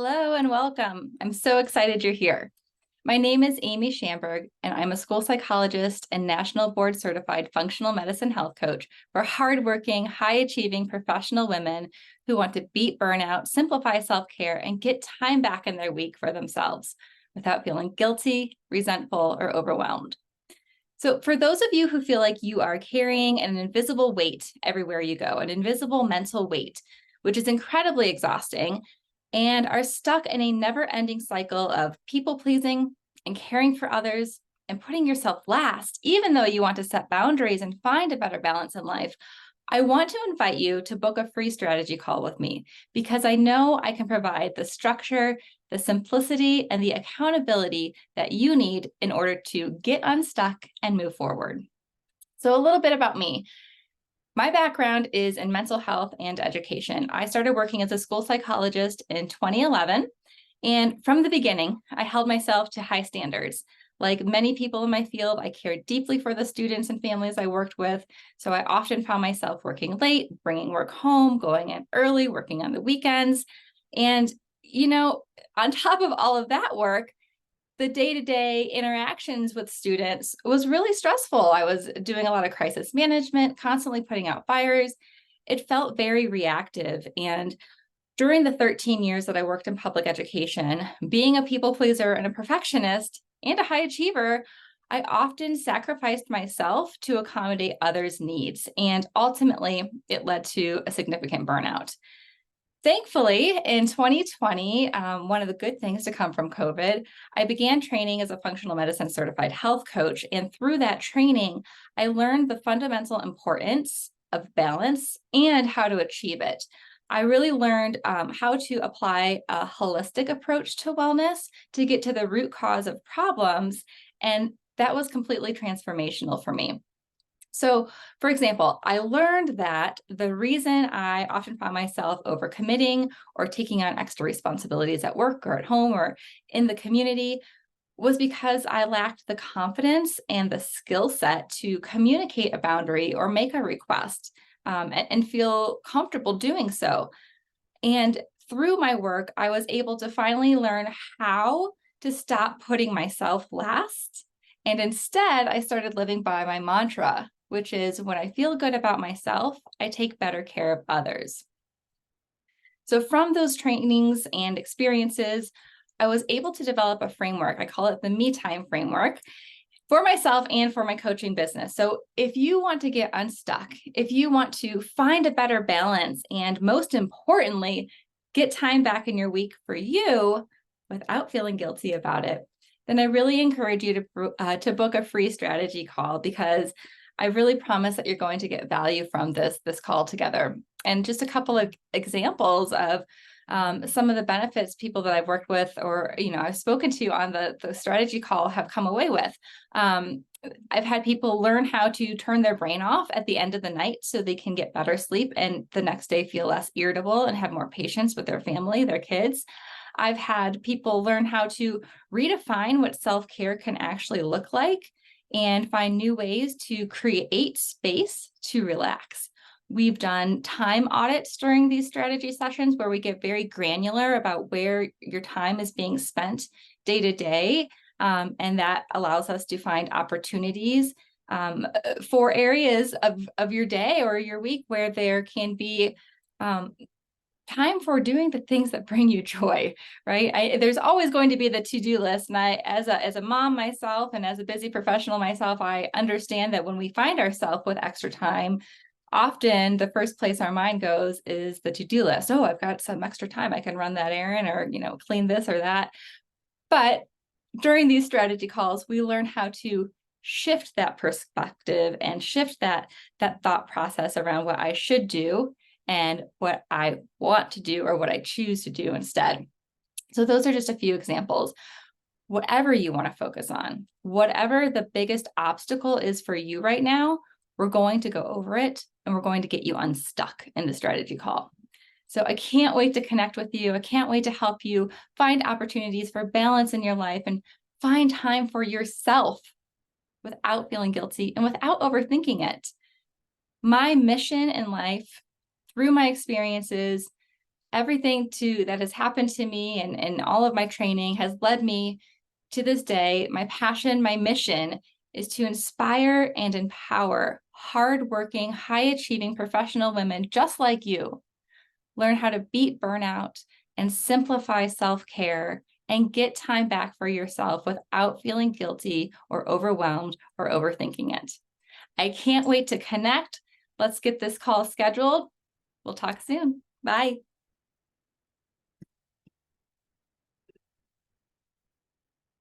Hello and welcome. I'm so excited you're here. My name is Amy Schamberg, and I'm a school psychologist and national board certified functional medicine health coach for hardworking, high-achieving professional women who want to beat burnout, simplify self-care, and get time back in their week for themselves without feeling guilty, resentful, or overwhelmed. So for those of you who feel like you are carrying an invisible weight everywhere you go, an invisible mental weight, which is incredibly exhausting, and are stuck in a never-ending cycle of people-pleasing and caring for others and putting yourself last, even though you want to set boundaries and find a better balance in life, I want to invite you to book a free strategy call with me because I know I can provide the structure, the simplicity, and the accountability that you need in order to get unstuck and move forward. So a little bit about me. My background is in mental health and education. I started working as a school psychologist in 2011. And from the beginning, I held myself to high standards. Like many people in my field, I cared deeply for the students and families I worked with. So I often found myself working late, bringing work home, going in early, working on the weekends. And, on top of all of that work, the day-to-day interactions with students was really stressful. I was doing a lot of crisis management, constantly putting out fires. It felt very reactive. And during the 13 years that I worked in public education, being a people pleaser and a perfectionist and a high achiever, I often sacrificed myself to accommodate others' needs. And ultimately, it led to a significant burnout. Thankfully, in 2020, one of the good things to come from COVID, I began training as a functional medicine certified health coach. And through that training, I learned the fundamental importance of balance and how to achieve it. I really learned how to apply a holistic approach to wellness to get to the root cause of problems. And that was completely transformational for me. So, for example, I learned that the reason I often found myself overcommitting or taking on extra responsibilities at work or at home or in the community was because I lacked the confidence and the skill set to communicate a boundary or make a request and feel comfortable doing so. And through my work, I was able to finally learn how to stop putting myself last. And instead, I started living by my mantra, which is when I feel good about myself, I take better care of others. So from those trainings and experiences, I was able to develop a framework. I call it the Me Time framework for myself and for my coaching business. So if you want to get unstuck, if you want to find a better balance, and most importantly, get time back in your week for you without feeling guilty about it, then I really encourage you to book a free strategy call because I really promise that you're going to get value from this call together. And just a couple of examples of some of the benefits people that I've worked with or, I've spoken to on the strategy call have come away with. I've had people learn how to turn their brain off at the end of the night so they can get better sleep and the next day feel less irritable and have more patience with their family, their kids. I've had people learn how to redefine what self-care can actually look like and find new ways to create space to relax. We've done time audits during these strategy sessions where we get very granular about where your time is being spent day to day. And that allows us to find opportunities for areas of your day or your week where there can be time for doing the things that bring you joy, right? There's always going to be the to-do list. And I, as a mom myself and as a busy professional myself, I understand that when we find ourselves with extra time, often the first place our mind goes is the to-do list. Oh, I've got some extra time. I can run that errand or, clean this or that. But during these strategy calls, we learn how to shift that perspective and shift that thought process around what I should do and what I want to do or what I choose to do instead. So those are just a few examples. Whatever you want to focus on, whatever the biggest obstacle is for you right now, we're going to go over it and we're going to get you unstuck in the strategy call. So I can't wait to connect with you. I can't wait to help you find opportunities for balance in your life and find time for yourself without feeling guilty and without overthinking it. My mission in life through my experiences everything that has happened to me and all of my training has led me to this day. My passion, my mission is to inspire and empower hardworking, high-achieving professional women just like you. Learn how to beat burnout and simplify self-care and get time back for yourself without feeling guilty or overwhelmed or overthinking it. I can't wait to connect. Let's get this call scheduled. We'll talk soon. Bye.